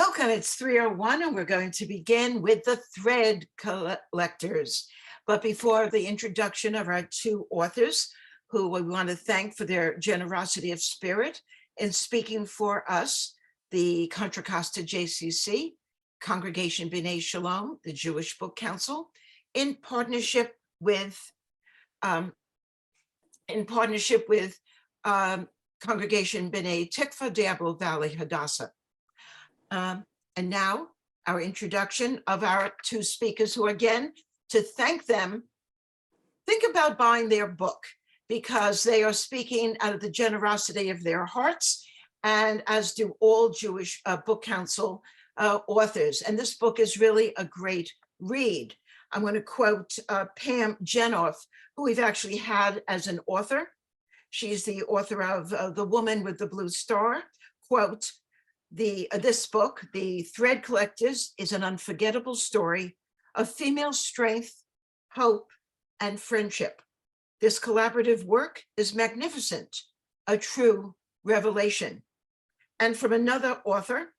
Welcome, it's 3:01 and we're going to begin with the thread collectors. But before the introduction of our two authors, who we want to thank for their generosity of spirit in speaking for us, the Contra Costa JCC, Congregation B'nai Shalom, the Jewish Book Council, in partnership with Congregation B'nai Tikva, Diablo Valley, Hadassah. And now our introduction of our two speakers, who again, to thank them, think about buying their book, because they are speaking out of the generosity of their hearts, and as do all Jewish Book Council authors. And this book is really a great read. I'm going to quote Pam Jenoff, who we've actually had as an author. She's the author of The Woman with the Blue Star. Quote, this book, The Thread Collectors, is an unforgettable story of female strength, hope, and friendship. This collaborative work is magnificent, a true revelation. And from another author,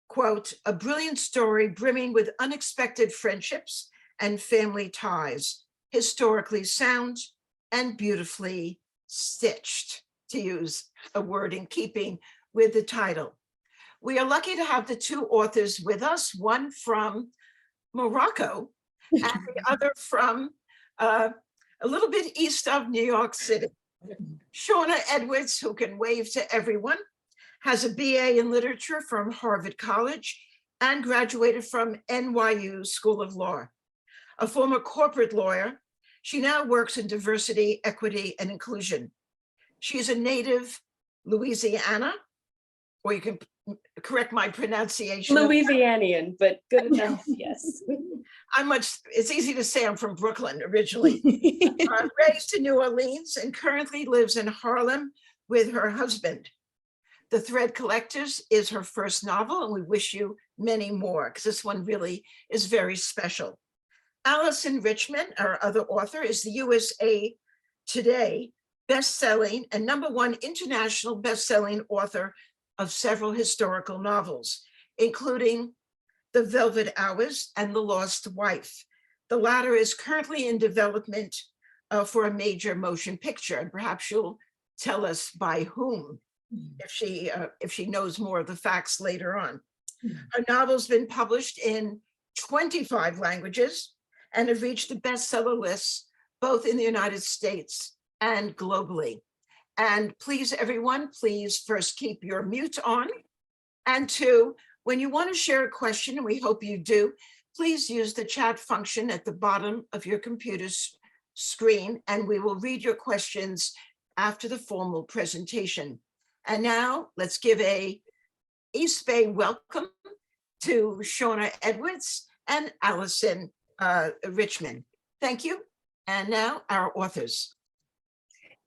quote, a brilliant story brimming with unexpected friendships and family ties, historically sound and beautifully stitched, to use a word in keeping with the title. We are lucky to have the two authors with us, one from Morocco and the other from a little bit east of New York City. Shaunna Edwards, who can wave to everyone, has a BA in literature from Harvard College and graduated from NYU School of Law. A former corporate lawyer, she now works in diversity, equity, and inclusion. She is a native Louisiana, or you can correct my pronunciation. Louisianian, but good enough, yes. It's easy to say I'm from Brooklyn originally. Raised in New Orleans and currently lives in Harlem with her husband. The Thread Collectors is her first novel, and we wish you many more, because this one really is very special. Alyson Richman, our other author, is the USA Today best-selling and #1 international best-selling author of several historical novels, including The Velvet Hours and The Lost Wife. The latter is currently in development for a major motion picture, and perhaps you'll tell us by whom, if she knows more of the facts later on. Her novel's been published in 25 languages and have reached the bestseller lists both in the United States and globally. And please, everyone, please first keep your mute on. And two, when you want to share a question, and we hope you do, please use the chat function at the bottom of your computer's screen, and we will read your questions after the formal presentation. And now let's give a East Bay welcome to Shaunna Edwards and Alyson Richman. Thank you. And now our authors.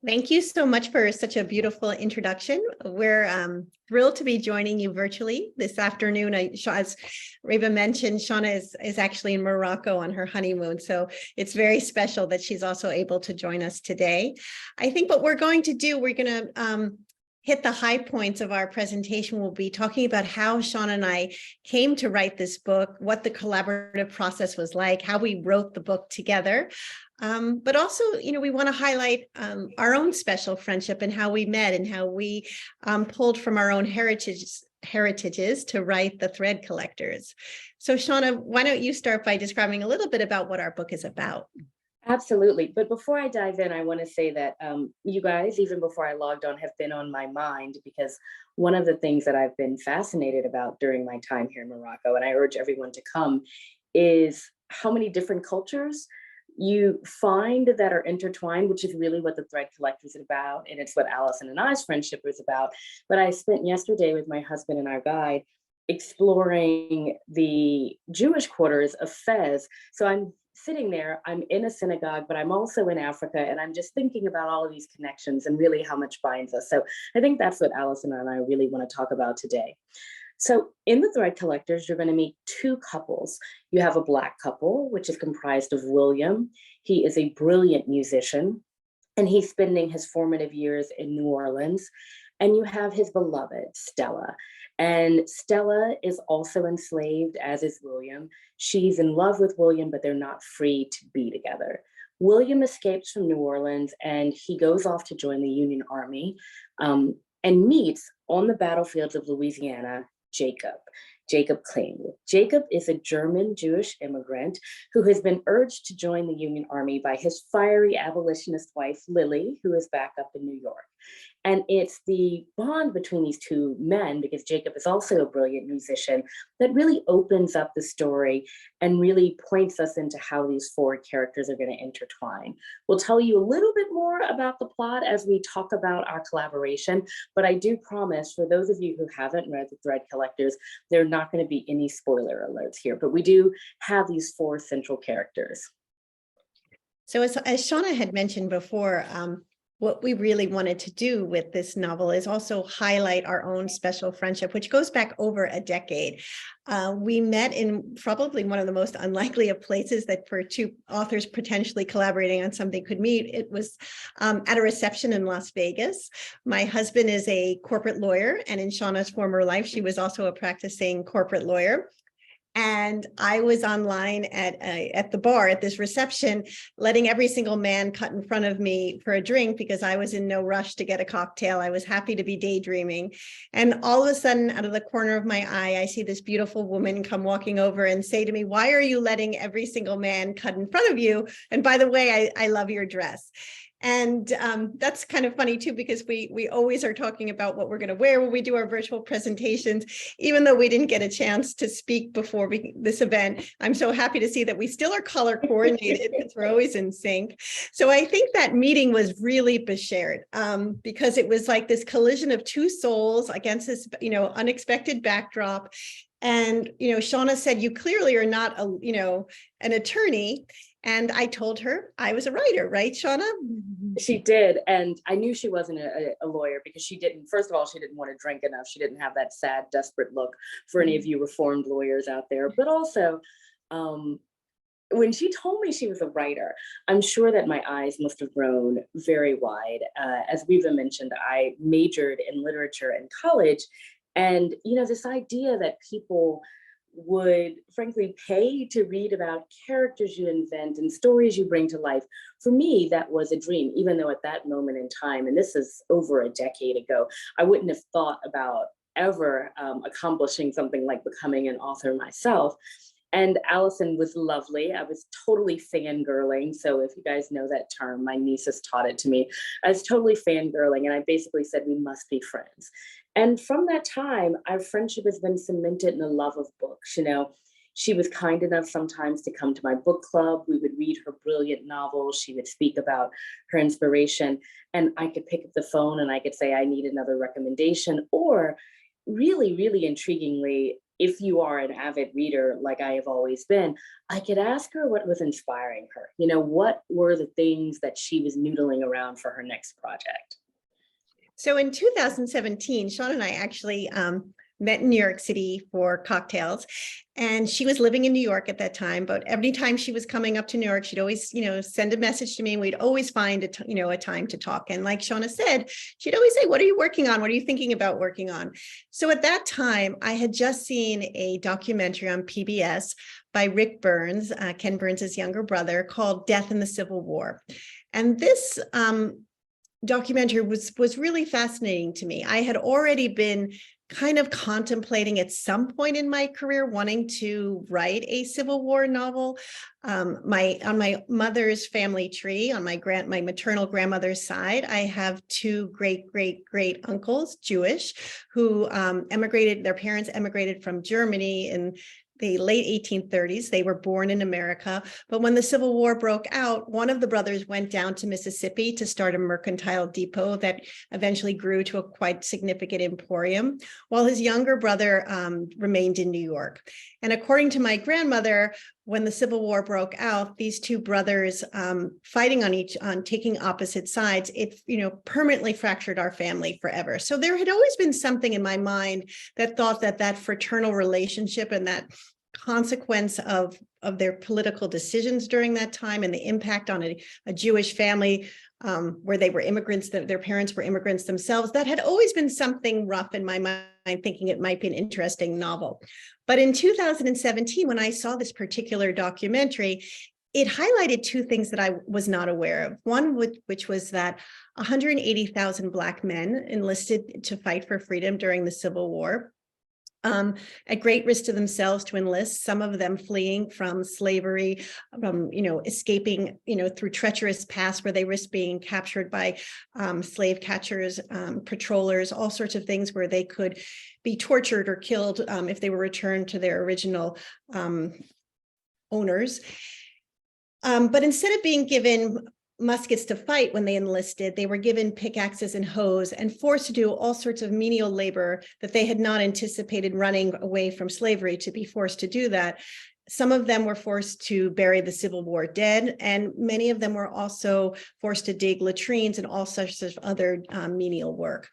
Thank you so much for such a beautiful introduction. We're thrilled to be joining you virtually this afternoon. As Reba mentioned, Shaunna is actually in Morocco on her honeymoon, so it's very special that she's also able to join us today. I think what we're going to do, we're going to hit the high points of our presentation. We'll be talking about how Shaunna and I came to write this book, what the collaborative process was like, how we wrote the book together. But also, we want to highlight our own special friendship and how we met and how we pulled from our own heritages to write The Thread Collectors. So Shaunna, why don't you start by describing a little bit about what our book is about? Absolutely. But before I dive in, I want to say that you guys, even before I logged on, have been on my mind, because one of the things that I've been fascinated about during my time here in Morocco, and I urge everyone to come, is how many different cultures you find that are intertwined, which is really what The Thread Collectors is about. And it's what Alyson and I's friendship is about. But I spent yesterday with my husband and our guide exploring the Jewish quarters of Fez. So I'm sitting there, I'm in a synagogue, but I'm also in Africa, and I'm just thinking about all of these connections and really how much binds us. So I think that's what Alyson and I really want to talk about today. So in The Thread Collectors, you're going to meet two couples. You have a Black couple, which is comprised of William. He is a brilliant musician, and he's spending his formative years in New Orleans. And you have his beloved, Stella. And Stella is also enslaved, as is William. She's in love with William, but they're not free to be together. William escapes from New Orleans and he goes off to join the Union Army, and meets on the battlefields of Louisiana Jacob Klingel. Jacob is a German Jewish immigrant who has been urged to join the Union Army by his fiery abolitionist wife, Lily, who is back up in New York. And it's the bond between these two men, because Jacob is also a brilliant musician, that really opens up the story and really points us into how these four characters are going to intertwine. We'll tell you a little bit more about the plot as we talk about our collaboration, but I do promise, for those of you who haven't read The Thread Collectors, there are not going to be any spoiler alerts here, but we do have these four central characters. So as Shaunna had mentioned before, what we really wanted to do with this novel is also highlight our own special friendship, which goes back over a decade. We met in probably one of the most unlikely of places that for two authors potentially collaborating on something could meet. It was at a reception in Las Vegas. My husband is a corporate lawyer, and in Shaunna's former life, she was also a practicing corporate lawyer. And I was online at the bar at this reception, letting every single man cut in front of me for a drink because I was in no rush to get a cocktail. I was happy to be daydreaming. And all of a sudden, out of the corner of my eye, I see this beautiful woman come walking over and say to me, "Why are you letting every single man cut in front of you? And by the way, I love your dress." And that's kind of funny too, because we always are talking about what we're going to wear when we do our virtual presentations, even though we didn't get a chance to speak before this event. I'm so happy to see that we still are color coordinated because we're always in sync. So I think that meeting was really beshared because it was like this collision of two souls against this, unexpected backdrop. And, Shaunna said, "You clearly are not an attorney." And I told her I was a writer, right, Shaunna? She did. And I knew she wasn't a lawyer because she didn't, first of all, she didn't want to drink enough. She didn't have that sad, desperate look for any of you reformed lawyers out there. But also, when she told me she was a writer, I'm sure that my eyes must have grown very wide. As Reva mentioned, I majored in literature in college. And, this idea that people would frankly pay to read about characters you invent and stories you bring to life. For me, that was a dream, even though at that moment in time, and this is over a decade ago, I wouldn't have thought about ever accomplishing something like becoming an author myself. And Alyson was lovely. I was totally fangirling. So if you guys know that term, my nieces taught it to me. I was totally fangirling. And I basically said, we must be friends. And from that time, our friendship has been cemented in a love of books. She was kind enough sometimes to come to my book club. We would read her brilliant novels. She would speak about her inspiration. And I could pick up the phone and I could say, I need another recommendation. Or really, really intriguingly, if you are an avid reader like I have always been, I could ask her what was inspiring her. What were the things that she was noodling around for her next project? So in 2017, Shaunna and I actually met in New York City for cocktails, and she was living in New York at that time. But every time she was coming up to New York, she'd always, send a message to me, and we'd always find a time to talk. And like Shaunna said, she'd always say, "What are you working on? What are you thinking about working on?" So at that time, I had just seen a documentary on PBS by Rick Burns, Ken Burns' younger brother, called "Death in the Civil War," and this documentary was really fascinating to me. I had already been kind of contemplating at some point in my career wanting to write a Civil War novel. On my mother's family tree, on my maternal grandmother's side, I have two great uncles, Jewish, who emigrated. Their parents emigrated from Germany in the late 1830s. They were born in America, but when the Civil War broke out, one of the brothers went down to Mississippi to start a mercantile depot that eventually grew to a quite significant emporium, while his younger brother remained in New York. And according to my grandmother, when the Civil War broke out, these two brothers fighting on taking opposite sides, it permanently fractured our family forever. So there had always been something in my mind that thought that fraternal relationship and that consequence of their political decisions during that time and the impact on a Jewish family where they were immigrants, their parents were immigrants themselves, that had always been something rough in my mind. thinking it might be an interesting novel. But in 2017, when I saw this particular documentary, it highlighted two things that I was not aware of. One, which was that 180,000 Black men enlisted to fight for freedom during the Civil War, at great risk to themselves to enlist, some of them fleeing from slavery, escaping, through treacherous paths where they risked being captured by slave catchers, patrollers, all sorts of things where they could be tortured or killed if they were returned to their original owners. But instead of being given muskets to fight when they enlisted, they were given pickaxes and hoes and forced to do all sorts of menial labor that they had not anticipated running away from slavery to be forced to do that. Some of them were forced to bury the Civil War dead, and many of them were also forced to dig latrines and all sorts of other menial work.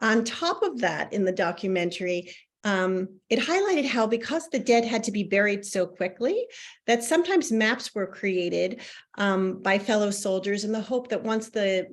On top of that, in the documentary, it highlighted how, because the dead had to be buried so quickly, that sometimes maps were created by fellow soldiers in the hope that once the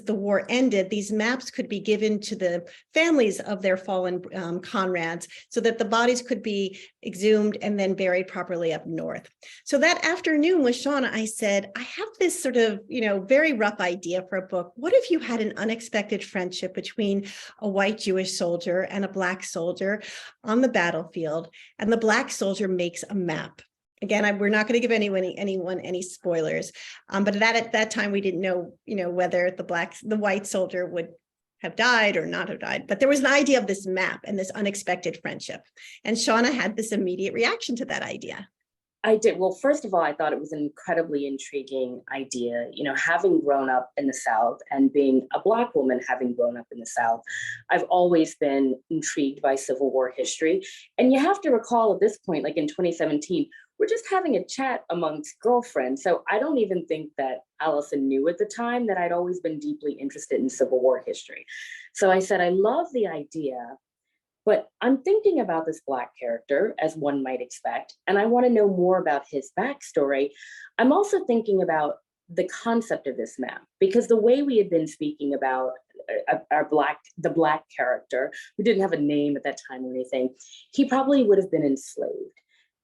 war ended, these maps could be given to the families of their fallen comrades so that the bodies could be exhumed and then buried properly up north. So that afternoon with Shaunna, I said, I have this sort of, very rough idea for a book. What if you had an unexpected friendship between a white Jewish soldier and a Black soldier on the battlefield, and the Black soldier makes a map? Again, we're not going to give anyone any spoilers, but at that time we didn't know, whether the white soldier would have died or not have died. But there was an idea of this map and this unexpected friendship, and Shaunna had this immediate reaction to that idea. I did. Well, first of all, I thought it was an incredibly intriguing idea. Having grown up in the South and being a Black woman, having grown up in the South, I've always been intrigued by Civil War history. And you have to recall at this point, like in 2017, we're just having a chat amongst girlfriends. So I don't even think that Alyson knew at the time that I'd always been deeply interested in Civil War history. So I said, I love the idea, but I'm thinking about this Black character, as one might expect, and I want to know more about his backstory. I'm also thinking about the concept of this map, because the way we had been speaking about the Black character, who didn't have a name at that time or anything, he probably would have been enslaved.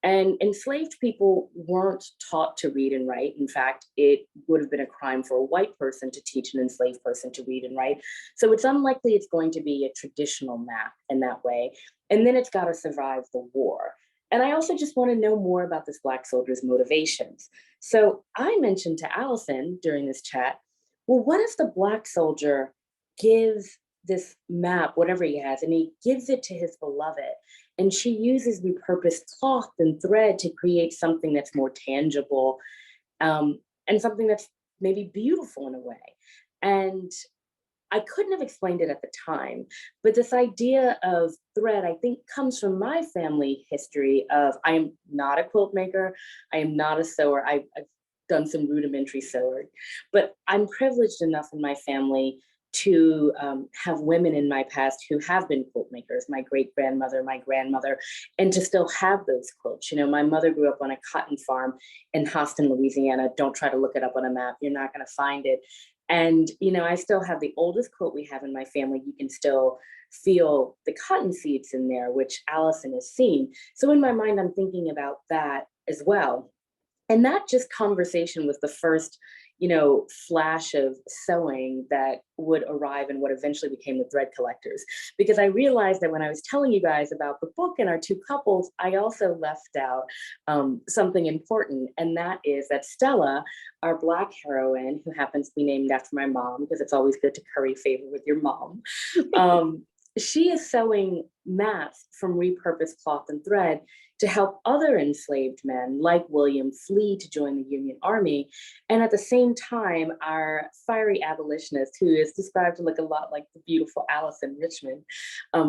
And enslaved people weren't taught to read and write. In fact, it would have been a crime for a white person to teach an enslaved person to read and write. So it's unlikely it's going to be a traditional map in that way. And then it's got to survive the war. And I also just want to know more about this Black soldier's motivations. So I mentioned to Alyson during this chat, well, what if the Black soldier gives this map, whatever he has, and he gives it to his beloved, and she uses repurposed cloth and thread to create something that's more tangible, and something that's maybe beautiful in a way. And I couldn't have explained it at the time, but this idea of thread, I think, comes from my family history of, I am not a quilt maker, I am not a sewer, I've done some rudimentary sewing, but I'm privileged enough in my family to have women in my past who have been quilt makers, my great-grandmother, my grandmother, and to still have those quilts. My mother grew up on a cotton farm in Houston, Louisiana. Don't try to look it up on a map. You're not going to find it. And, I still have the oldest quilt we have in my family. You can still feel the cotton seeds in there, which Alyson has seen. So in my mind, I'm thinking about that as well. And that just conversation was the first flash of sewing that would arrive in what eventually became the Thread Collectors. Because I realized that when I was telling you guys about the book and our two couples, I also left out something important. And that is that Stella, our Black heroine, who happens to be named after my mom, because it's always good to curry favor with your mom, she is sewing maps from repurposed cloth and thread to help other enslaved men like William flee to join the Union Army. And at the same time, our fiery abolitionist, who is described to look a lot like the beautiful Alyson Richman,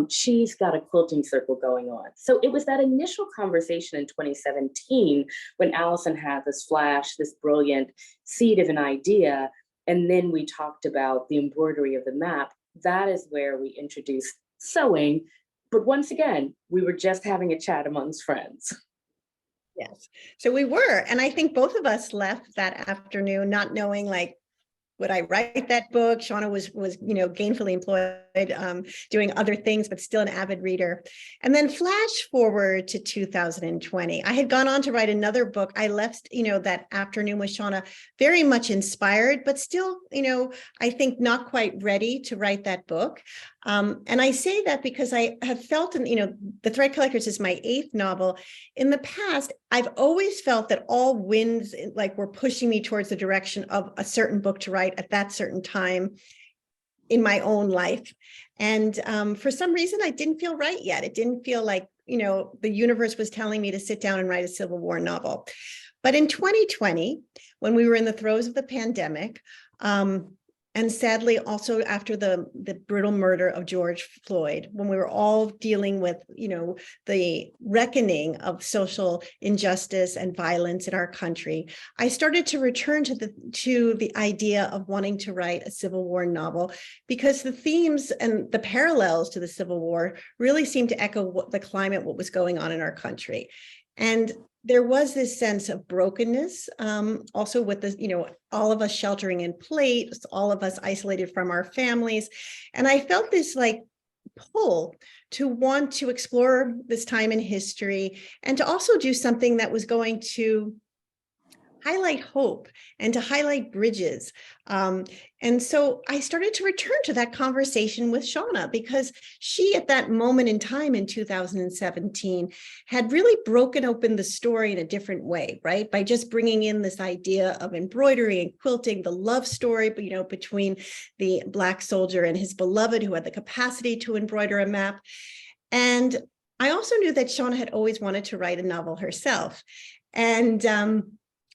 she's got a quilting circle going on. So it was that initial conversation in 2017 when Alyson had this flash, this brilliant seed of an idea, and then we talked about the embroidery of the map. That is where we introduced sewing. But once again, we were just having a chat amongst friends. Yes. So we were, and I think both of us left that afternoon not knowing would I write that book? Shaunna was gainfully employed, doing other things, but still an avid reader. And then flash forward to 2020. I had gone on to write another book. I left, that afternoon with Shaunna very much inspired, but still, I think not quite ready to write that book. And I say that because I have felt, The Thread Collectors is my 8th novel. In the past, I've always felt that all winds were pushing me towards the direction of a certain book to write at that certain time in my own life. And for some reason, I didn't feel right yet. It didn't feel like, the universe was telling me to sit down and write a Civil War novel. But in 2020, when we were in the throes of the pandemic, and sadly, also after the brutal murder of George Floyd, when we were all dealing with, the reckoning of social injustice and violence in our country, I started to return to the idea of wanting to write a Civil War novel, because the themes and the parallels to the Civil War really seemed to echo what was going on in our country. And there was this sense of brokenness, also with this, all of us sheltering in place, all of us isolated from our families. And I felt this pull to want to explore this time in history and to also do something that was going to highlight hope and to highlight bridges. And so I started to return to that conversation with Shaunna, because she, at that moment in time in 2017, had really broken open the story in a different way, right? By just bringing in this idea of embroidery and quilting, the love story, between the Black soldier and his beloved, who had the capacity to embroider a map. And I also knew that Shaunna had always wanted to write a novel herself. And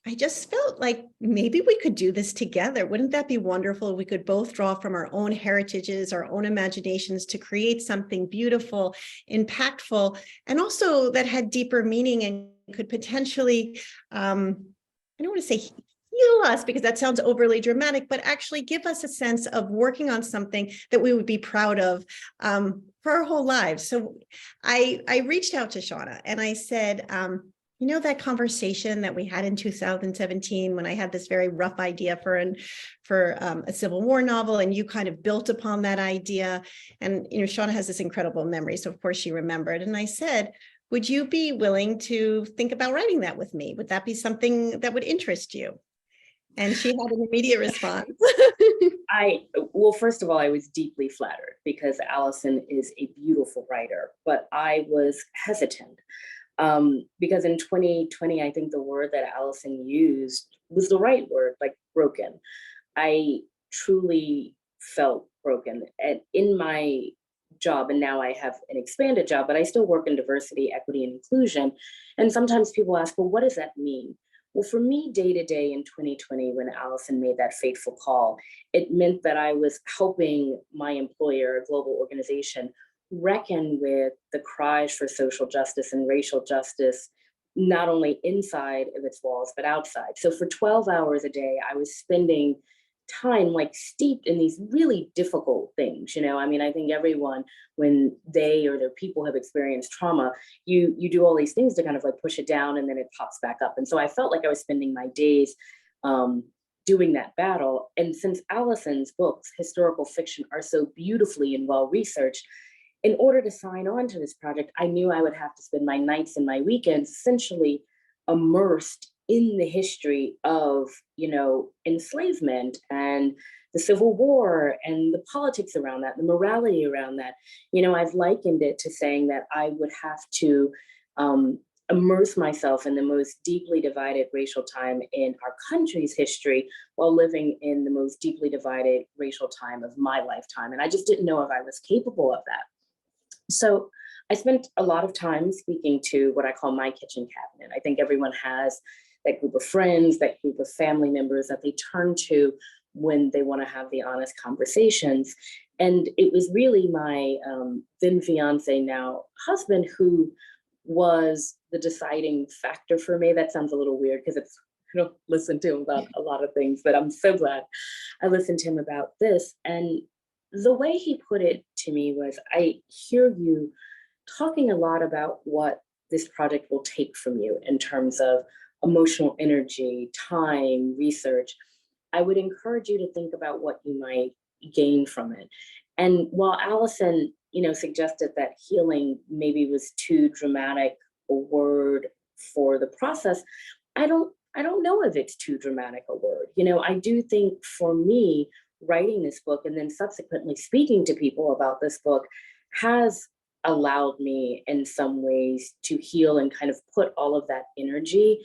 I just felt like maybe we could do this together. Wouldn't that be wonderful if we could both draw from our own heritages, our own imaginations, to create something beautiful, impactful, and also that had deeper meaning and could potentially, I don't want to say heal us, because that sounds overly dramatic, but actually give us a sense of working on something that we would be proud of for our whole lives. So I reached out to Shaunna and I said, that conversation that we had in 2017, when I had this very rough idea for a Civil War novel, and you kind of built upon that idea. And, Shaunna has this incredible memory. So of course she remembered. And I said, would you be willing to think about writing that with me? Would that be something that would interest you? And she had an immediate response. Well, first of all, I was deeply flattered, because Alyson is a beautiful writer, but I was hesitant. Because in 2020, I think the word that Alyson used was the right word, broken. I truly felt broken. And in my job, and now I have an expanded job, but I still work in diversity, equity, and inclusion. And sometimes people ask, well, what does that mean? Well, for me, day to day in 2020, when Alyson made that fateful call, it meant that I was helping my employer, a global organization, reckon with the cries for social justice and racial justice, not only inside of its walls, but outside. So for 12 hours a day, I was spending time steeped in these really difficult things. I think everyone, when they or their people have experienced trauma, you do all these things to kind of push it down, and then it pops back up. And so I felt like I was spending my days doing that battle. And since Alyson's books, historical fiction, are so beautifully and well-researched, in order to sign on to this project, I knew I would have to spend my nights and my weekends essentially immersed in the history of, enslavement and the Civil War and the politics around that, the morality around that. I've likened it to saying that I would have to immerse myself in the most deeply divided racial time in our country's history while living in the most deeply divided racial time of my lifetime. And I just didn't know if I was capable of that. So I spent a lot of time speaking to what I call my kitchen cabinet. I think everyone has that group of friends, that group of family members that they turn to when they want to have the honest conversations. And it was really my then fiance, now husband, who was the deciding factor for me. That sounds a little weird, because I don't listen to him about a lot of things, but I'm so glad I listened to him about this. And the way he put it to me was, I hear you talking a lot about what this project will take from you in terms of emotional energy, time, research. I would encourage you to think about what you might gain from it. And while Alyson, suggested that healing maybe was too dramatic a word for the process, I don't know if it's too dramatic a word. I do think for me, writing this book and then subsequently speaking to people about this book has allowed me in some ways to heal and kind of put all of that energy,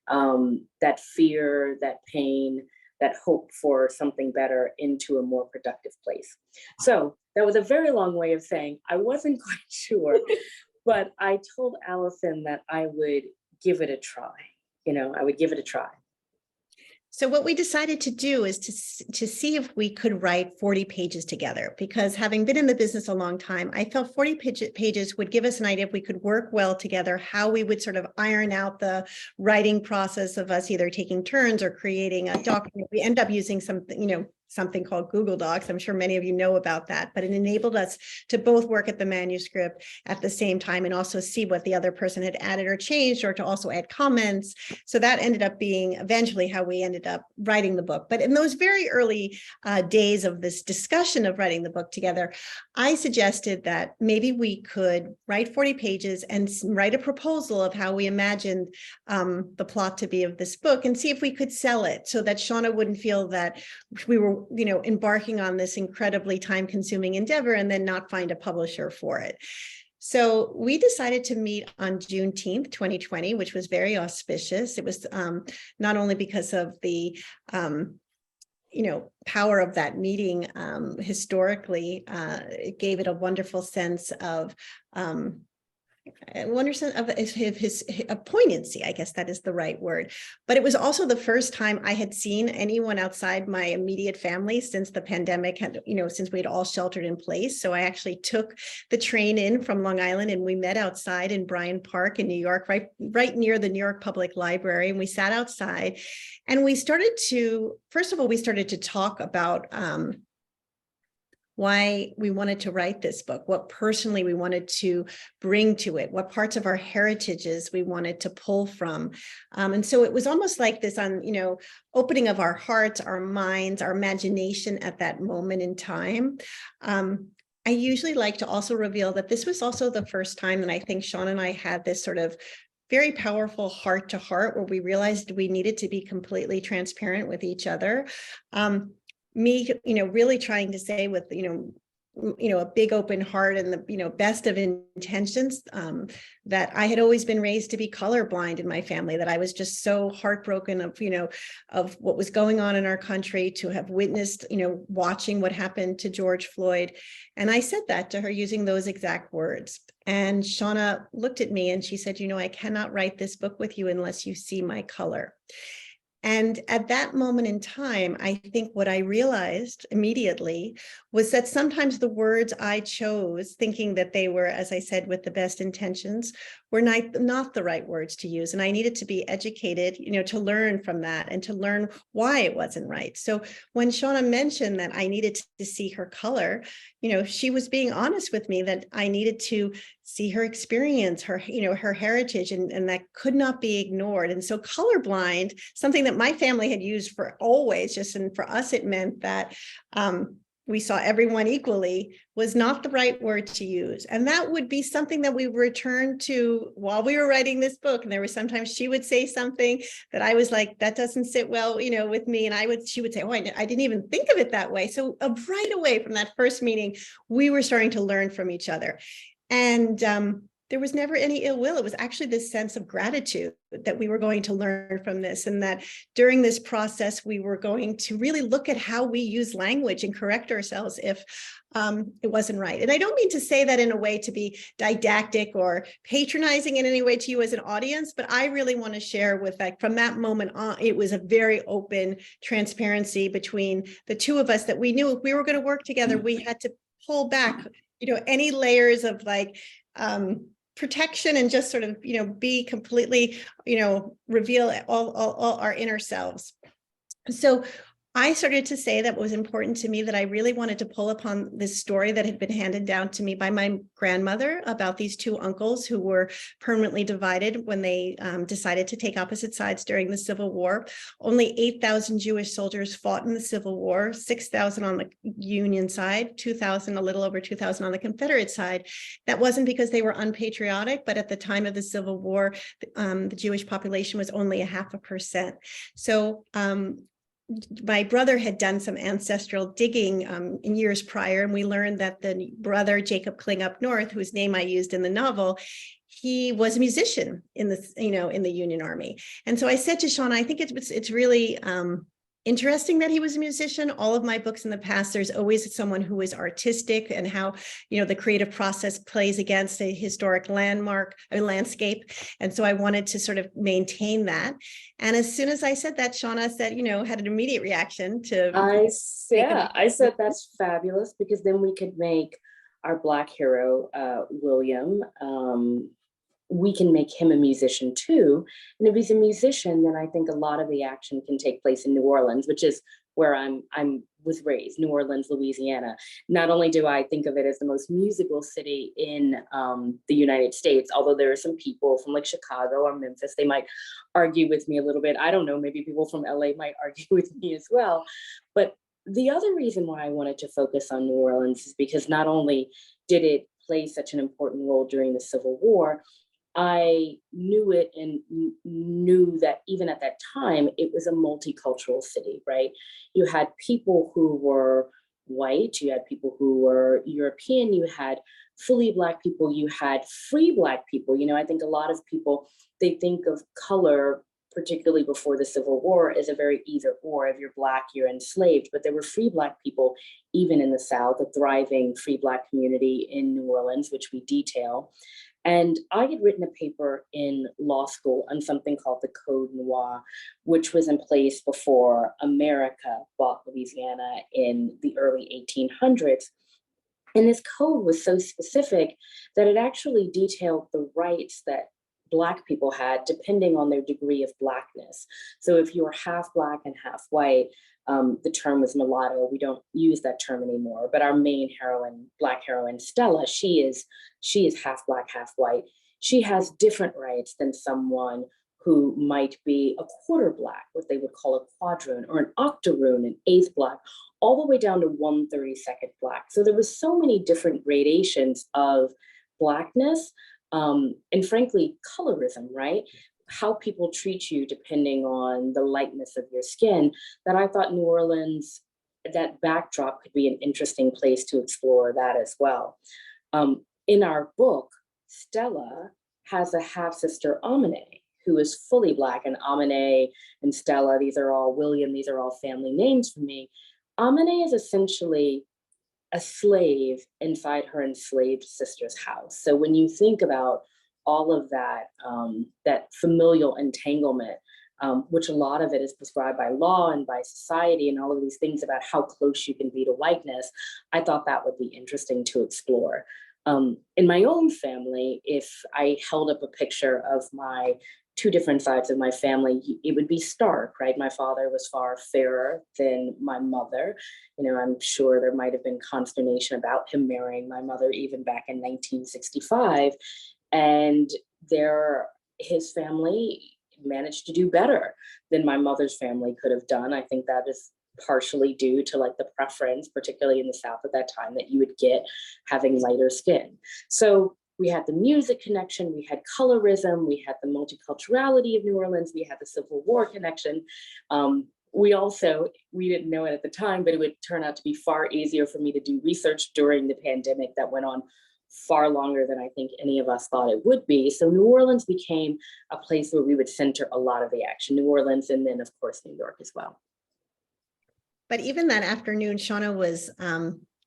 that fear, that pain, that hope for something better into a more productive place. So that was a very long way of saying I wasn't quite sure, but I told Alyson that I would give it a try. I would give it a try. So what we decided to do is to see if we could write 40 pages together, because having been in the business a long time, I felt 40 pages would give us an idea if we could work well together, how we would sort of iron out the writing process of us either taking turns or creating a document. We end up using something called Google Docs. I'm sure many of you know about that, but it enabled us to both work at the manuscript at the same time and also see what the other person had added or changed, or to also add comments. So that ended up being eventually how we ended up writing the book. But in those very early days of this discussion of writing the book together, I suggested that maybe we could write 40 pages and write a proposal of how we imagined the plot to be of this book, and see if we could sell it so that Shaunna wouldn't feel that we were embarking on this incredibly time-consuming endeavor and then not find a publisher for it. So we decided to meet on Juneteenth, 2020, which was very auspicious. It was not only because of the power of that meeting historically, it gave it a wonderful sense of his poignancy, I guess that is the right word. But it was also the first time I had seen anyone outside my immediate family since the pandemic had, since we had all sheltered in place. So I actually took the train in from Long Island, and we met outside in Bryant Park in New York, right near the New York Public Library. And we sat outside and we started to talk about why we wanted to write this book, what personally we wanted to bring to it, what parts of our heritages we wanted to pull from. And so it was almost like this opening of our hearts, our minds, our imagination at that moment in time. I usually like to also reveal that this was also the first time that I think Shaunna and I had this sort of very powerful heart to heart where we realized we needed to be completely transparent with each other. Me, really trying to say with, a big open heart and the, best of intentions, that I had always been raised to be colorblind in my family, that I was just so heartbroken of what was going on in our country, to have witnessed, watching what happened to George Floyd. And I said that to her using those exact words. And Shaunna looked at me and she said, I cannot write this book with you unless you see my color. And at that moment in time, I think what I realized immediately was that sometimes the words I chose, thinking that they were, as I said, with the best intentions, were not the right words to use. And I needed to be educated, to learn from that and to learn why it wasn't right. So when Shaunna mentioned that I needed to see her color, she was being honest with me that I needed to see her experience, her, her heritage, and that could not be ignored. And so colorblind, something that my family had used for always, and for us, it meant that we saw everyone equally, was not the right word to use. And that would be something that we returned to while we were writing this book. And there was sometimes she would say something that I was like, that doesn't sit well, with me. And she would say, oh, I didn't even think of it that way. So right away from that first meeting, we were starting to learn from each other. And there was never any ill will. It was actually this sense of gratitude that we were going to learn from this, and that during this process, we were going to really look at how we use language and correct ourselves if it wasn't right. And I don't mean to say that in a way to be didactic or patronizing in any way to you as an audience, but I really want to share with that from that moment on, it was a very open transparency between the two of us, that we knew if we were going to work together, we had to pull back, any layers of protection and just sort of, be completely, reveal all our inner selves. So I started to say that what was important to me, that I really wanted to pull upon this story that had been handed down to me by my grandmother about these two uncles who were permanently divided when they decided to take opposite sides during the Civil War. Only 8,000 Jewish soldiers fought in the Civil War, 6,000 on the Union side, 2,000, a little over 2,000 on the Confederate side. That wasn't because they were unpatriotic, but at the time of the Civil War, the Jewish population was only 0.5%. So my brother had done some ancestral digging in years prior, and we learned that the brother Jacob Kling up north, whose name I used in the novel, he was a musician in the, in the Union Army. And so I said to Shaunna, I think it's really interesting that he was a musician. All of my books in the past, there's always someone who is artistic, and how, the creative process plays against a historic landscape. And so I wanted to sort of maintain that. And as soon as I said that, Shaunna said, had an immediate reaction to. I said that's fabulous, because then we could make our Black hero, William, we can make him a musician too. And if he's a musician, then I think a lot of the action can take place in New Orleans, which is where I was raised, New Orleans, Louisiana. Not only do I think of it as the most musical city in the United States, although there are some people from like Chicago or Memphis, they might argue with me a little bit. I don't know, maybe people from LA might argue with me as well. But the other reason why I wanted to focus on New Orleans is because not only did it play such an important role during the Civil War, I knew it and knew that even at that time, it was a multicultural city, right? You had people who were white, you had people who were European, you had fully Black people, you had free Black people. I think a lot of people, they think of color, particularly before the Civil War, as a very either or. If you're Black, you're enslaved. But there were free Black people, even in the South, a thriving free Black community in New Orleans, which we detail. And I had written a paper in law school on something called the Code Noir, which was in place before America bought Louisiana in the early 1800s. And this code was so specific that it actually detailed the rights that Black people had depending on their degree of Blackness. So if you were half Black and half white, the term was mulatto. We don't use that term anymore, but our main heroine, Black heroine, Stella, she is half Black, half white. She has different rights than someone who might be a quarter Black, what they would call a quadroon, or an octoroon, an eighth Black, all the way down to 1/32 Black. So there was so many different gradations of Blackness, and frankly, colorism, right? How people treat you depending on the lightness of your skin, that I thought New Orleans, that backdrop could be an interesting place to explore that as well. In our book, Stella has a half-sister, Amine, who is fully Black, and Amine and Stella, these are all William, these are all family names for me. Amine is essentially a slave inside her enslaved sister's house. So when you think about all of that, that familial entanglement, which a lot of it is prescribed by law and by society, and all of these things about how close you can be to whiteness, I thought that would be interesting to explore. In my own family, if I held up a picture of my two different sides of my family, it would be stark, right? My father was far fairer than my mother. I'm sure there might have been consternation about him marrying my mother even back in 1965. And his family managed to do better than my mother's family could have done. I think that is partially due to like the preference, particularly in the South at that time, that you would get having lighter skin. So we had the music connection, we had colorism, we had the multiculturality of New Orleans, we had the Civil War connection. We didn't know it at the time, but it would turn out to be far easier for me to do research during the pandemic that went on far longer than I think any of us thought it would be. So New Orleans became a place where we would center a lot of the action. New Orleans, and then of course, New York as well. But even that afternoon, Shaunna was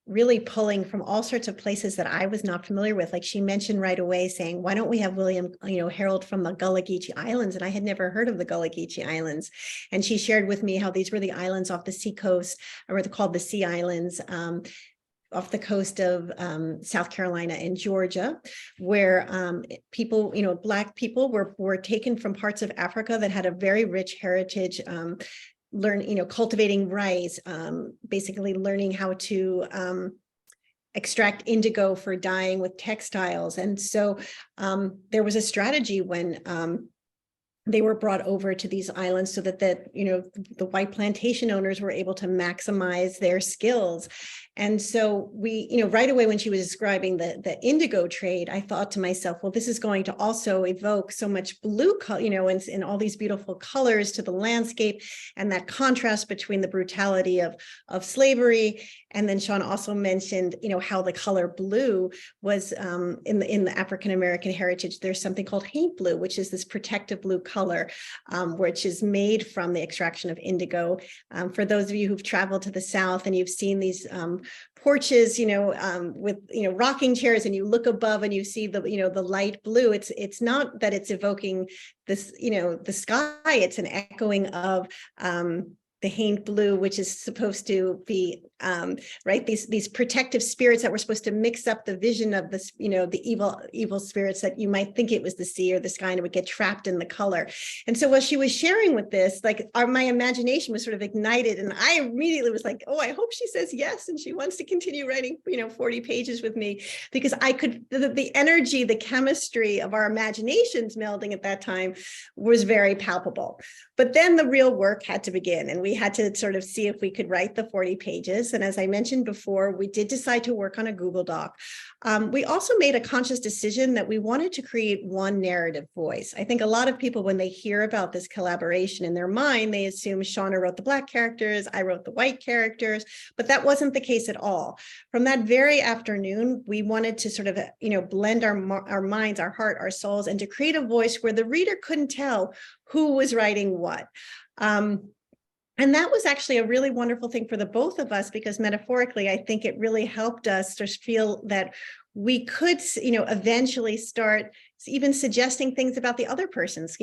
really pulling from all sorts of places that I was not familiar with. Like she mentioned right away saying, why don't we have William, herald from the Gullah Geechee Islands? And I had never heard of the Gullah Geechee Islands. And she shared with me how these were the islands off the seacoast, or they're called the Sea Islands, off the coast of South Carolina and Georgia, where people, Black people were taken from parts of Africa that had a very rich heritage, cultivating rice, basically learning how to extract indigo for dyeing with textiles. And so there was a strategy when they were brought over to these islands so that the white plantation owners were able to maximize their skills. And so we, right away when she was describing the indigo trade, I thought to myself, well, this is going to also evoke so much blue color, and all these beautiful colors to the landscape, and that contrast between the brutality of slavery. And then Shaunna also mentioned, how the color blue was in the African-American heritage. There's something called haint blue, which is this protective blue color, which is made from the extraction of indigo. For those of you who've traveled to the South and you've seen these porches, with, rocking chairs, and you look above and you see the light blue, it's not that it's evoking this, the sky, it's an echoing of the haint blue, which is supposed to be right, these protective spirits that were supposed to mix up the vision of this, the evil spirits that you might think it was the sea or the sky, and it would get trapped in the color. And so while she was sharing with this, my imagination was sort of ignited, and I immediately was like, oh, I hope she says yes and she wants to continue writing 40 pages with me, because I could, the energy, the chemistry of our imaginations melding at that time was very palpable. But then the real work had to begin, and we had to sort of see if we could write the 40 pages. And as I mentioned before, we did decide to work on a Google Doc. We also made a conscious decision that we wanted to create one narrative voice. I think a lot of people, when they hear about this collaboration in their mind, they assume Shaunna wrote the Black characters, I wrote the white characters, but that wasn't the case at all. From that very afternoon, we wanted to sort of, blend our minds, our heart, our souls, and to create a voice where the reader couldn't tell who was writing what. And that was actually a really wonderful thing for the both of us, because metaphorically, I think it really helped us just feel that we could, eventually start even suggesting things about the other person's,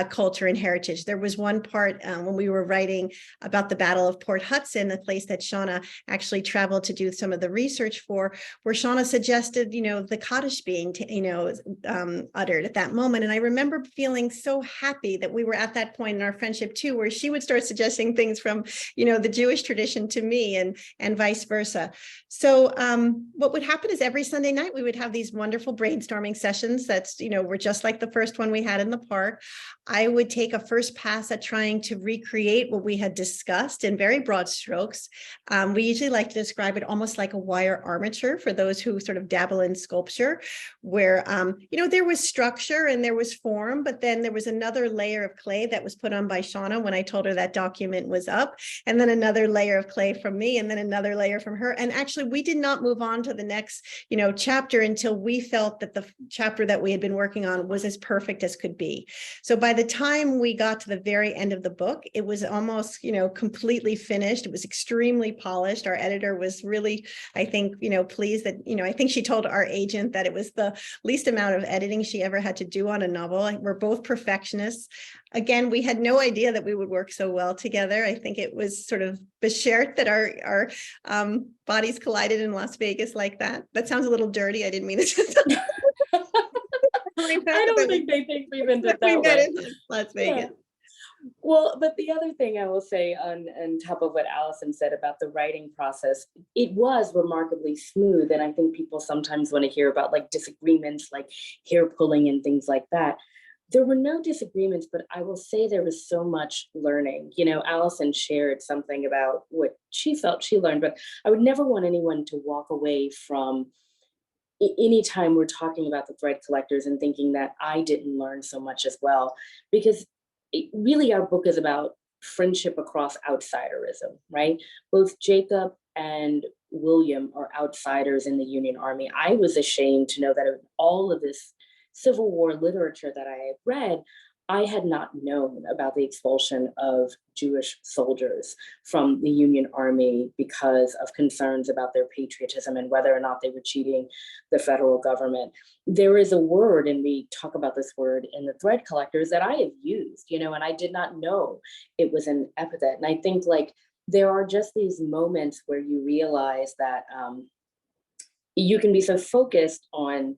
culture and heritage. There was one part when we were writing about the Battle of Port Hudson, the place that Shaunna actually traveled to do some of the research for, where Shaunna suggested, the Kaddish being, uttered at that moment. And I remember feeling so happy that we were at that point in our friendship too, where she would start suggesting things from, the Jewish tradition to me, and vice versa. So what would happen is every Sunday night, we would have these wonderful brainstorming sessions that's, were just like the first one we had in the park. I would take a first pass at trying to recreate what we had discussed in very broad strokes. We usually like to describe it almost like a wire armature for those who sort of dabble in sculpture, where, there was structure and there was form, but then there was another layer of clay that was put on by Shaunna when I told her that document was up, and then another layer of clay from me, and then another layer from her. And actually, we did not move on to the next, chapter until we felt that the chapter that we had been working on was as perfect as could be. So by the time we got to the very end of the book, it was almost, completely finished. It was extremely polished. Our editor was really, I think, pleased that, I think she told our agent that it was the least amount of editing she ever had to do on a novel. We're both perfectionists. Again, we had no idea that we would work so well together. I think it was sort of beshert that our bodies collided in Las Vegas like that. That sounds a little dirty. I didn't mean it. I don't think they think we've been that way. In Las Vegas. Yeah. Well, but the other thing I will say on top of what Alyson said about the writing process, it was remarkably smooth. And I think people sometimes want to hear about like disagreements, like hair pulling and things like that. There were no disagreements, but I will say there was so much learning. Alyson shared something about what she felt she learned, but I would never want anyone to walk away from anytime we're talking about the thread collectors and thinking that I didn't learn so much as well, because really our book is about friendship across outsiderism, right? Both Jacob and William are outsiders in the Union Army. I was ashamed to know that in all of this Civil War literature that I had read, I had not known about the expulsion of Jewish soldiers from the Union Army because of concerns about their patriotism and whether or not they were cheating the federal government. There is a word, and we talk about this word in the thread collectors, that I have used, and I did not know it was an epithet. And I think there are just these moments where you realize that you can be so focused on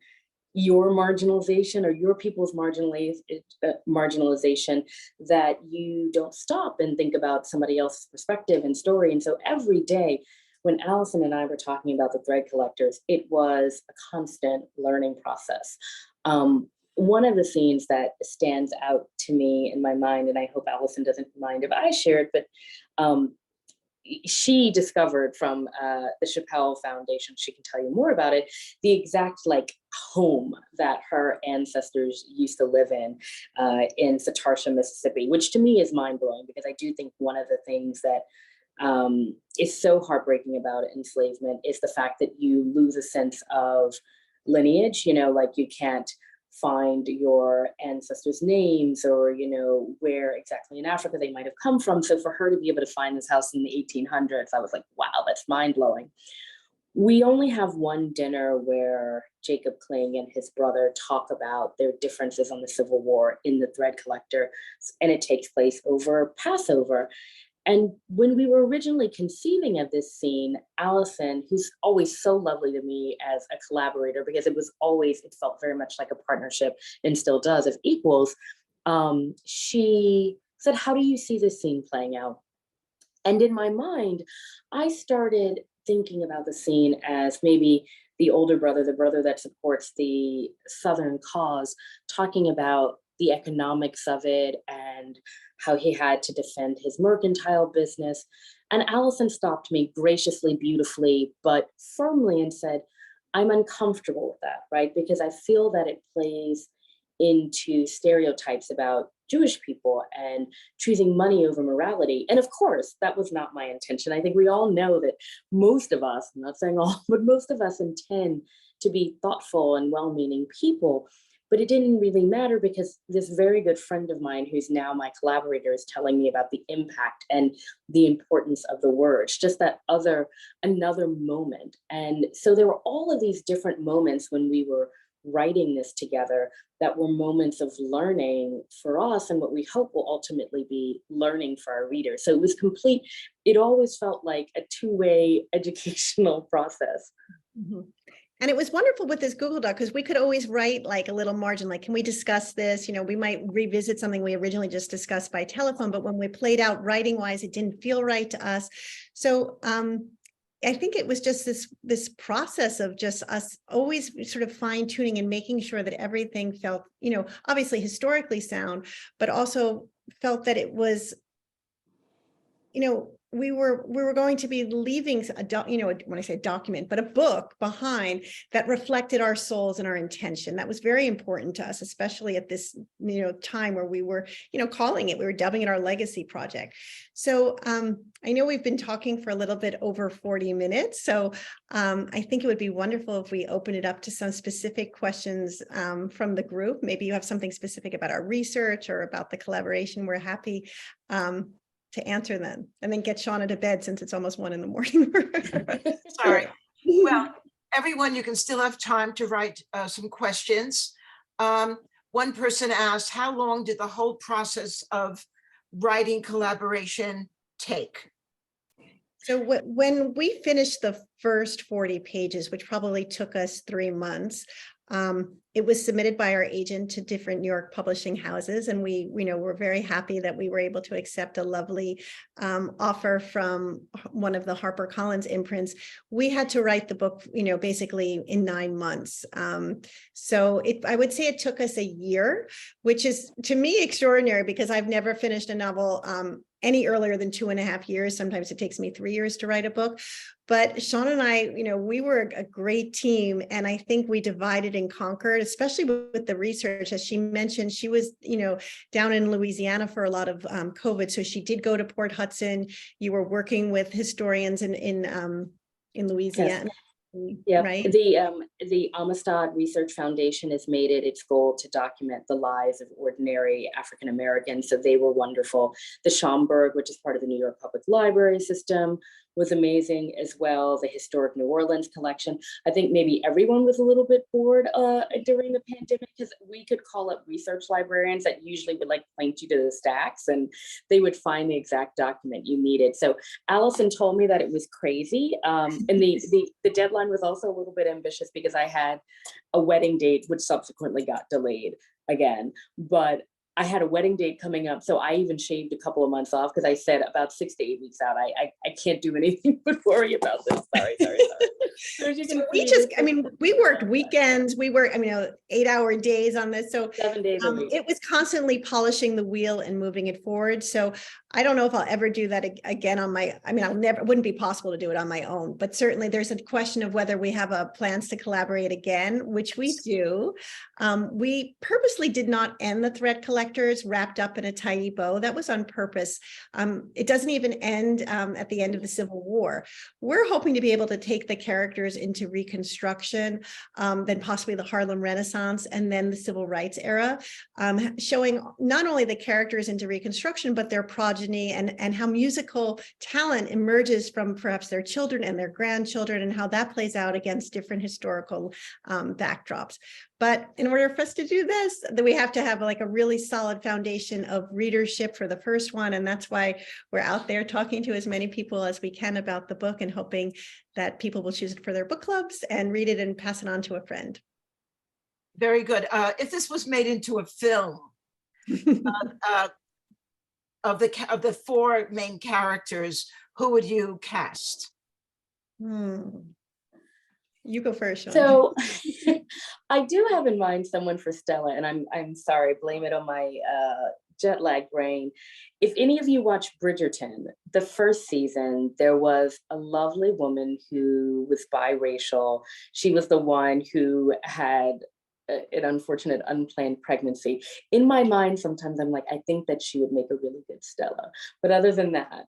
your marginalization or your people's marginalization, that you don't stop and think about somebody else's perspective and story. And so every day when Alyson and I were talking about the thread collectors, it was a constant learning process. One of the scenes that stands out to me in my mind, and I hope Alyson doesn't mind if I share it, but she discovered from the Chappelle Foundation, she can tell you more about it, the exact like home that her ancestors used to live in Satarsha, Mississippi, which to me is mind blowing, because I do think one of the things that is so heartbreaking about enslavement is the fact that you lose a sense of lineage, you know, like you can't find your ancestors' names or, you know, where exactly in Africa they might have come from. So for her to be able to find this house in the 1800s, I was like, wow, that's mind blowing. We only have one dinner where Jacob Kling and his brother talk about their differences on the Civil War in the Thread Collector, and it takes place over Passover. And when we were originally conceiving of this scene, Alyson, who's always so lovely to me as a collaborator, because it felt very much like a partnership and still does of equals, she said, how do you see this scene playing out? And in my mind, I started thinking about the scene as maybe the older brother, the brother that supports the Southern cause, talking about the economics of it and how he had to defend his mercantile business. And Alyson stopped me graciously, beautifully, but firmly and said, I'm uncomfortable with that, right? Because I feel that it plays into stereotypes about Jewish people and choosing money over morality. And of course, that was not my intention. I think we all know that most of us, I'm not saying all, but most of us intend to be thoughtful and well-meaning people. But it didn't really matter, because this very good friend of mine, who's now my collaborator, is telling me about the impact and the importance of the words, just that another moment. And so there were all of these different moments when we were writing this together that were moments of learning for us, and what we hope will ultimately be learning for our readers. So it was complete. It always felt like a two-way educational process. Mm-hmm. And it was wonderful with this Google Doc, because we could always write like a little margin, like, can we discuss this? You know, we might revisit something we originally just discussed by telephone, but when we played out writing wise, it didn't feel right to us. So I think it was just this process of just us always sort of fine tuning and making sure that everything felt, you know, obviously historically sound, but also felt that it was, you know, we were going to be leaving you know, when I say document, but a book behind that reflected our souls and our intention. That was very important to us, especially at this, you know, time where we were, you know, we were dubbing it our legacy project. So I know we've been talking for a little bit over 40 minutes. So I think it would be wonderful if we open it up to some specific questions from the group. Maybe you have something specific about our research or about the collaboration. We're happy to answer them, and then get Shaunna to bed, since it's almost 1 a.m. Sorry. Well, everyone, you can still have time to write some questions. One person asked, how long did the whole process of writing collaboration take? So when we finished the first 40 pages, which probably took us 3 months, it was submitted by our agent to different New York publishing houses, and we were very happy that we were able to accept a lovely offer from one of the HarperCollins imprints. We had to write the book, you know, basically in 9 months. So I would say it took us a year, which is to me extraordinary, because I've never finished a novel any earlier than 2.5 years. Sometimes it takes me 3 years to write a book. But Shaunna and I, you know, we were a great team, and I think we divided and conquered, especially with the research. As she mentioned, she was, you know, down in Louisiana for a lot of COVID. So she did go to Port Hudson. You were working with historians in Louisiana. Yes. Yeah, right. The Amistad Research Foundation has made it its goal to document the lives of ordinary African Americans. So they were wonderful. The Schomburg, which is part of the New York Public Library system, was amazing as well. The historic New Orleans collection. I think maybe everyone was a little bit bored during the pandemic, because we could call up research librarians that usually would like point you to the stacks and they would find the exact document you needed. So Alyson told me that it was crazy. And the deadline was also a little bit ambitious because I had a wedding date, which subsequently got delayed again. But I had a wedding date coming up, so I even shaved a couple of months off because I said about 6 to 8 weeks out, I can't do anything but worry about this. Sorry. So as you can see, we worked weekends, we worked, 8-hour days on this. So 7 days a week. it was constantly polishing the wheel and moving it forward. So I don't know if I'll ever do that again on my, it wouldn't be possible to do it on my own, but certainly there's a question of whether we have plans to collaborate again, which we do. We purposely did not end the thread collectors wrapped up in a tidy bow. That was on purpose. It doesn't even end at the end of the Civil War. We're hoping to be able to take the characters into Reconstruction, then possibly the Harlem Renaissance, and then the Civil Rights era, showing not only the characters into Reconstruction, but their progeny and how musical talent emerges from perhaps their children and their grandchildren, and how that plays out against different historical backdrops. But in order for us to do this, we have to have like a really solid foundation of readership for the first one. And that's why we're out there talking to as many people as we can about the book and hoping that people will choose it for their book clubs and read it and pass it on to a friend. Very good. If this was made into a film, of the 4 main characters, who would you cast? You go first, Shaunna. So I do have in mind someone for Stella, and I'm sorry, blame it on my jet lag brain. If any of you watch Bridgerton, the first season, there was a lovely woman who was biracial. She was the one who had an unfortunate unplanned pregnancy. In my mind, sometimes I'm like, I think that she would make a really good Stella. But other than that.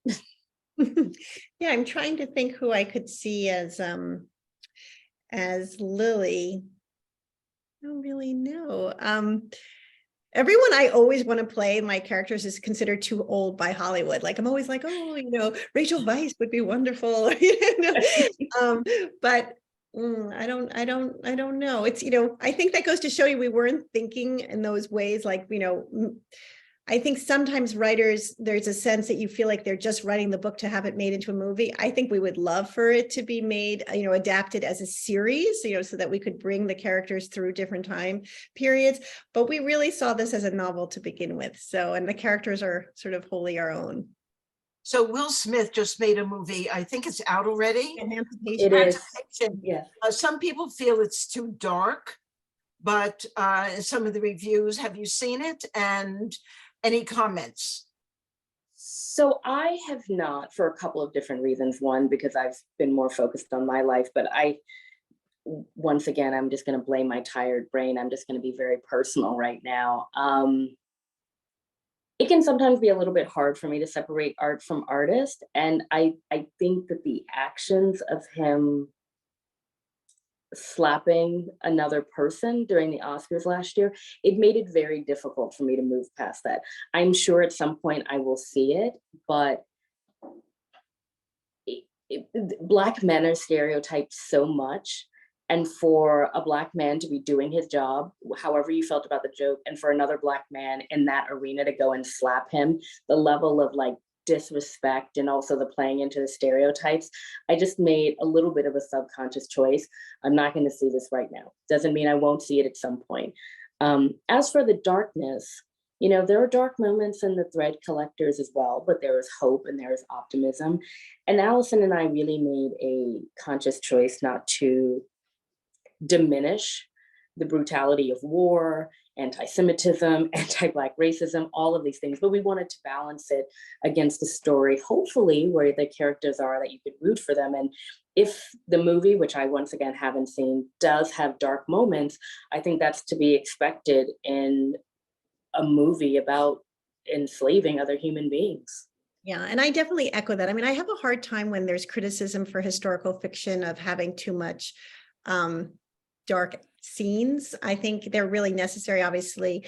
Yeah, I'm trying to think who I could see as Lily. I don't really know. Everyone I always want to play my characters is considered too old by Hollywood. Like I'm always like, oh, Rachel Weisz would be wonderful. But I don't know. It's, I think that goes to show you we weren't thinking in those ways. Like, I think sometimes writers, there's a sense that you feel like they're just writing the book to have it made into a movie. I think we would love for it to be made, adapted as a series, so that we could bring the characters through different time periods. But we really saw this as a novel to begin with. So, and the characters are sort of wholly our own. So Will Smith just made a movie. I think it's out already. It is. Yeah. Some people feel it's too dark, but some of the reviews, have you seen it? And any comments? So I have not, for a couple of different reasons. One, because I've been more focused on my life, but once again, I'm just going to blame my tired brain. I'm just going to be very personal right now. It can sometimes be a little bit hard for me to separate art from artist. And I think that the actions of him slapping another person during the Oscars last year, it made it very difficult for me to move past that. I'm sure at some point I will see it, but Black men are stereotyped so much. And for a Black man to be doing his job, however you felt about the joke, and for another Black man in that arena to go and slap him, the level of disrespect and also the playing into the stereotypes, I just made a little bit of a subconscious choice. I'm not going to see this right now. Doesn't mean I won't see it at some point. As for the darkness, there are dark moments in the thread collectors as well, but there is hope and there is optimism. And Alyson and I really made a conscious choice not to diminish the brutality of war, anti-Semitism, anti-Black racism, all of these things, but we wanted to balance it against a story, hopefully, where the characters are that you could root for them. And if the movie, which I once again haven't seen, does have dark moments, I think that's to be expected in a movie about enslaving other human beings. Yeah, and I definitely echo that. I have a hard time when there's criticism for historical fiction of having too much dark scenes. I think they're really necessary, obviously,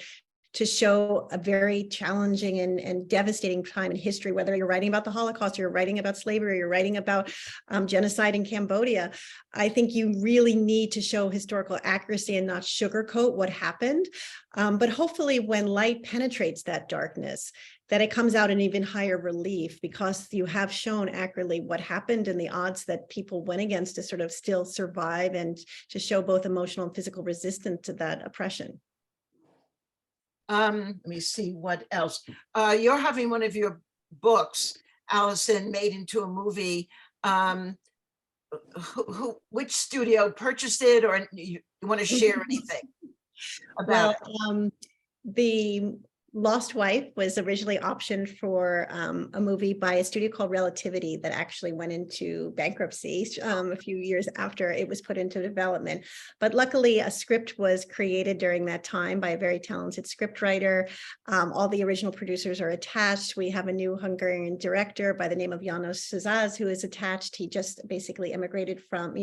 to show a very challenging and devastating time in history, whether you're writing about the Holocaust, you're writing about slavery, you're writing about genocide in Cambodia. I think you really need to show historical accuracy and not sugarcoat what happened. But hopefully when light penetrates that darkness, that it comes out in even higher relief, because you have shown accurately what happened and the odds that people went against to sort of still survive and to show both emotional and physical resistance to that oppression. Let me see what else. You're having one of your books, Alyson, made into a movie. Which studio purchased it, or you want to share anything about it? The Lost Wife was originally optioned for a movie by a studio called Relativity that actually went into bankruptcy a few years after it was put into development. But luckily, a script was created during that time by a very talented scriptwriter. All the original producers are attached. We have a new Hungarian director by the name of János Szazaz who is attached. He just basically immigrated from,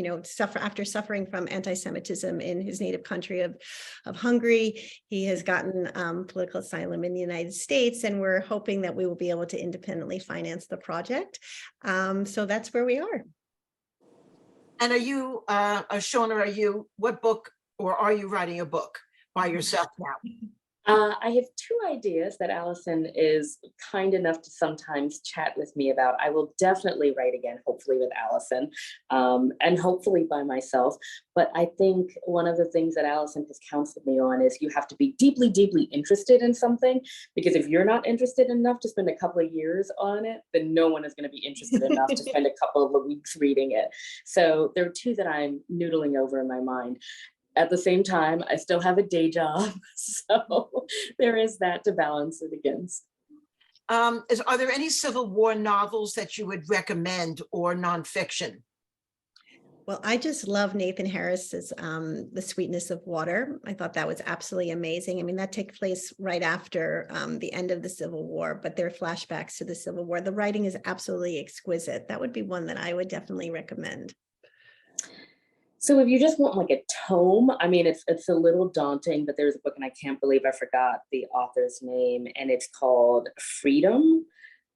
after suffering from anti-Semitism in his native country of Hungary. He has gotten political asylum in the United States, and we're hoping that we will be able to independently finance the project. So that's where we are. And are you, Shaunna, what book, or are you writing a book by yourself now? I have two ideas that Alyson is kind enough to sometimes chat with me about. I will definitely write again, hopefully with Alyson, and hopefully by myself. But I think one of the things that Alyson has counseled me on is you have to be deeply, deeply interested in something, because if you're not interested enough to spend a couple of years on it, then no one is going to be interested enough to spend a couple of weeks reading it. So there are two that I'm noodling over in my mind. At the same time, I still have a day job, so there is that to balance it against. Are there any Civil War novels that you would recommend, or nonfiction? Well, I just love Nathan Harris's The Sweetness of Water. I thought that was absolutely amazing. I mean, that took place right after the end of the Civil War, but there are flashbacks to the Civil War. The writing is absolutely exquisite. That would be one that I would definitely recommend. So if you just want like a tome, I mean, it's a little daunting, but there's a book, and I can't believe I forgot the author's name, and it's called Freedom.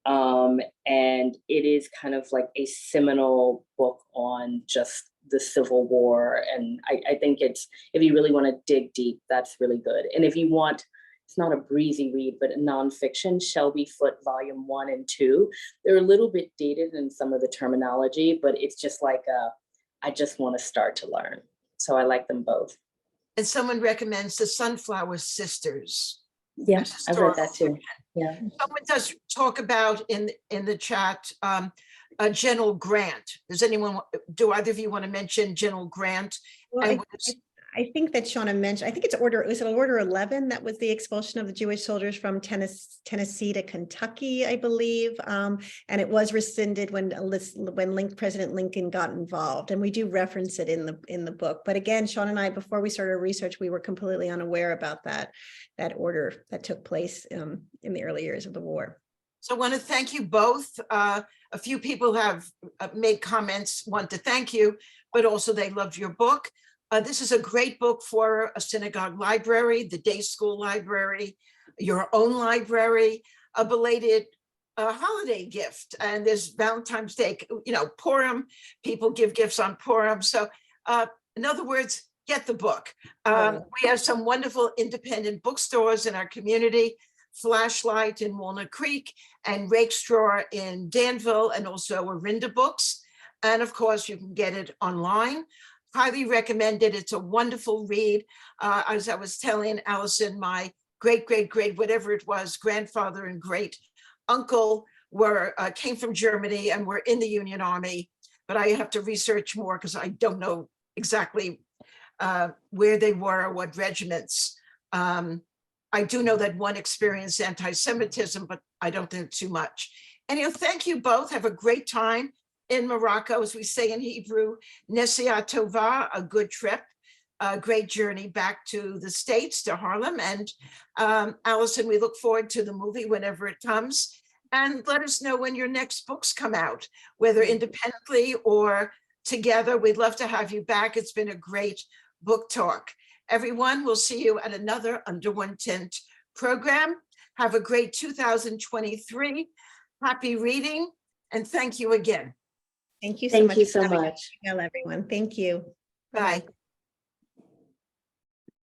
And it is kind of like a seminal book on just the Civil War. And I think if you really want to dig deep, that's really good. And if you want, it's not a breezy read, but a nonfiction, Shelby Foote Volume 1 and 2. They're a little bit dated in some of the terminology, but it's just like I just want to start to learn. So I like them both. And someone recommends The Sunflower Sisters. Yes, I've read that too. Yeah. Someone does talk about in the chat, General Grant. Do either of you want to mention General Grant? Well, I think that Shaunna mentioned, I think it's Order 11 that was the expulsion of the Jewish soldiers from Tennessee to Kentucky, I believe. And it was rescinded when President Lincoln got involved. And we do reference it in the book. But again, Shaunna and I, before we started research, we were completely unaware about that order that took place in the early years of the war. So I want to thank you both. A few people have made comments, want to thank you, but also they loved your book. This is a great book for a synagogue library, the day school library, your own library, a belated holiday gift. And there's Valentine's Day, Purim, people give gifts on Purim. So in other words, get the book. We have some wonderful independent bookstores in our community, Flashlight in Walnut Creek and Rakestraw in Danville, and also Orinda Books. And of course, you can get it online. Highly recommend it. It's a wonderful read. As I was telling Alyson, my great, whatever it was, grandfather and great uncle came from Germany and were in the Union Army, but I have to research more because I don't know exactly where they were or what regiments. I do know that one experienced anti-Semitism, but I don't think too much. And thank you both. Have a great time in Morocco, as we say in Hebrew, Nesia Tova, a good trip, a great journey back to the States, to Harlem. And Alyson, we look forward to the movie whenever it comes. And let us know when your next books come out, whether independently or together. We'd love to have you back. It's been a great book talk. Everyone, we'll see you at another Under One Tint program. Have a great 2023. Happy reading, and thank you again. Thank you so Thank much. you for so having us. much. Well, everyone, thank you. Bye.